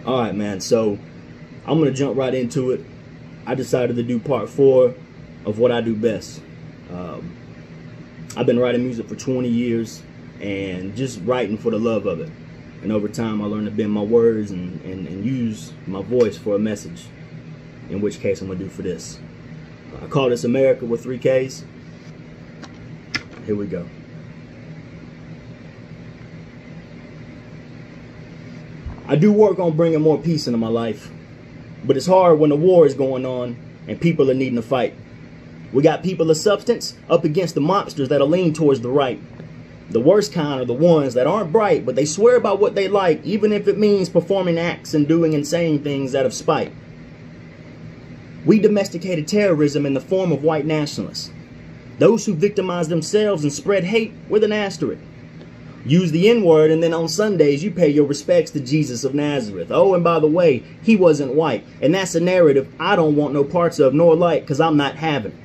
All right, man. So I'm going to jump right into it. I decided to do part 4 of what I do best. I've been writing music for 20 years and just writing for the love of it. And over time, I learned to bend my words and use my voice for a message, in which case I'm going to do for this. I call this America with 3 Ks. Here we go. I do work on bringing more peace into my life, but it's hard when the war is going on and people are needing to fight. We got people of substance up against the monsters that'll lean towards the right. The worst kind are the ones that aren't bright, but they swear by what they like, even if it means performing acts and doing insane things out of spite. We domesticated terrorism in the form of white nationalists. Those who victimize themselves and spread hate with an asterisk. Use the N-word, and then on Sundays you pay your respects to Jesus of Nazareth. Oh, and by the way, he wasn't white. And that's a narrative I don't want no parts of nor like, because I'm not having.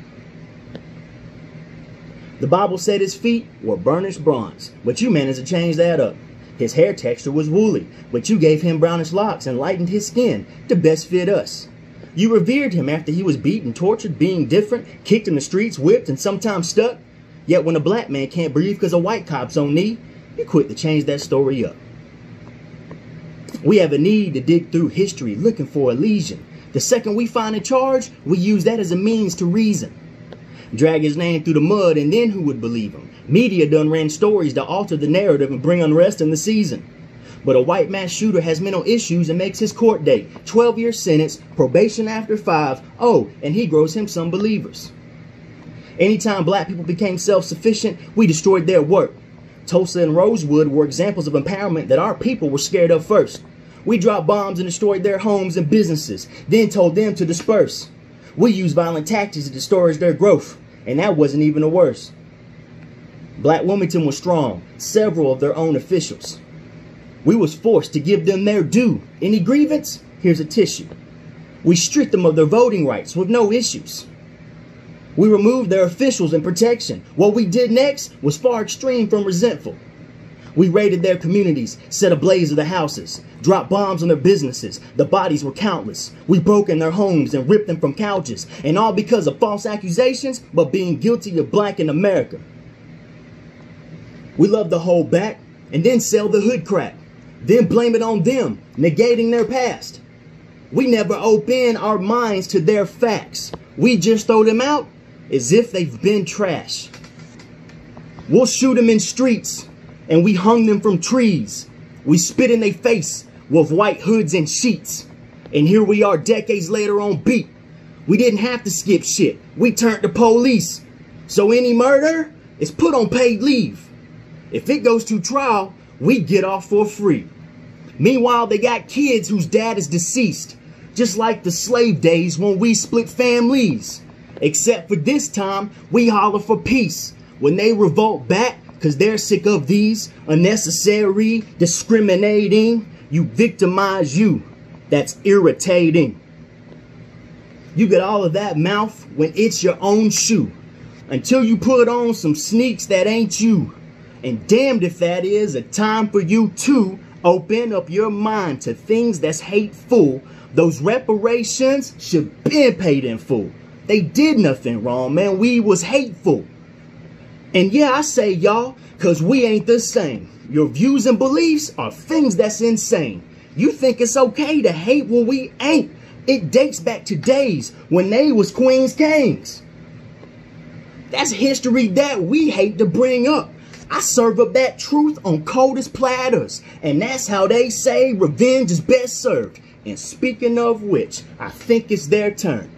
The Bible said his feet were burnished bronze, but you managed to change that up. His hair texture was woolly, but you gave him brownish locks and lightened his skin to best fit us. You revered him after he was beaten, tortured, being different, kicked in the streets, whipped, and sometimes stuck. Yet when a black man can't breathe because a white cop's on knee, you quit to change that story up. We have a need to dig through history looking for a lesion. The second we find a charge, we use that as a means to reason. Drag his name through the mud, and then who would believe him? Media done ran stories to alter the narrative and bring unrest in the season. But a white mass shooter has mental issues and makes his court date 12-year sentence, probation after 5. Oh, and he grows him some believers. Anytime black people became self-sufficient, we destroyed their work. Tulsa and Rosewood were examples of empowerment that our people were scared of first. We dropped bombs and destroyed their homes and businesses, then told them to disperse. We used violent tactics to discourage their growth, and that wasn't even the worst. Black Wilmington was strong, several of their own officials. We was forced to give them their due. Any grievance? Here's a tissue. We stripped them of their voting rights with no issues. We removed their officials and protection. What we did next was far extreme from resentful. We raided their communities, set ablaze their houses, dropped bombs on their businesses. The bodies were countless. We broke in their homes and ripped them from couches. And all because of false accusations, but being guilty of black in America. We love to hold back and then sell the hood crap. Then blame it on them, negating their past. We never open our minds to their facts. We just throw them out as if they've been trash. We'll shoot them in streets, and we hung them from trees. We spit in their face with white hoods and sheets. And here we are decades later on beat. We didn't have to skip shit. We turned to police. So any murder is put on paid leave. If it goes to trial, we get off for free. Meanwhile, they got kids whose dad is deceased. Just like the slave days when we split families. Except for this time, we holler for peace. When they revolt back, cause they're sick of these unnecessary discriminating. You victimize you. That's irritating. You get all of that mouth when it's your own shoe. Until you put on some sneaks that ain't you. And damned if that is a time for you to open up your mind to things that's hateful. Those reparations should been paid in full. They did nothing wrong, man. We was hateful. And yeah, I say y'all, cause we ain't the same. Your views and beliefs are things that's insane. You think it's okay to hate when we ain't. It dates back to days when they was queens, kings. That's history that we hate to bring up. I serve up that truth on coldest platters. And that's how they say revenge is best served. And speaking of which, I think it's their turn.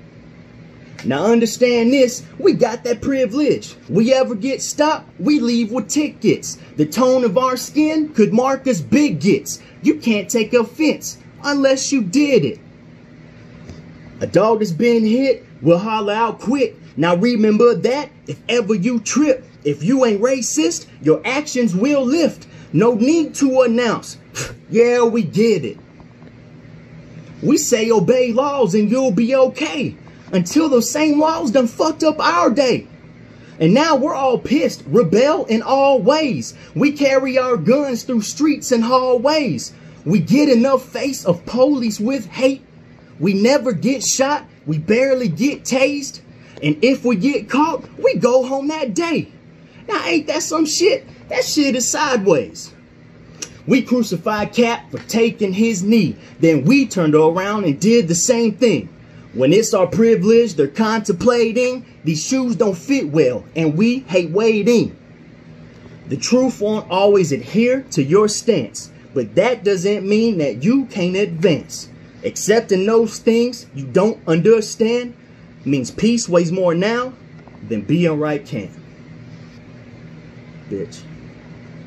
Now understand this, we got that privilege. We ever get stopped, we leave with tickets. The tone of our skin could mark us bigots. You can't take offense unless you did it. A dog that's been hit will holler out quick. Now remember that if ever you trip, if you ain't racist, your actions will lift. No need to announce, yeah, we get it. We say obey laws and you'll be okay. Until those same laws done fucked up our day. And now we're all pissed, rebel in all ways. We carry our guns through streets and hallways. We get enough face of police with hate. We never get shot. We barely get tased. And if we get caught, we go home that day. Now, ain't that some shit? That shit is sideways. We crucified Cap for taking his knee. Then we turned around and did the same thing. When it's our privilege, they're contemplating. These shoes don't fit well, and we hate waiting. The truth won't always adhere to your stance, but that doesn't mean that you can't advance. Accepting those things you don't understand means peace weighs more now than being right can. Bitch.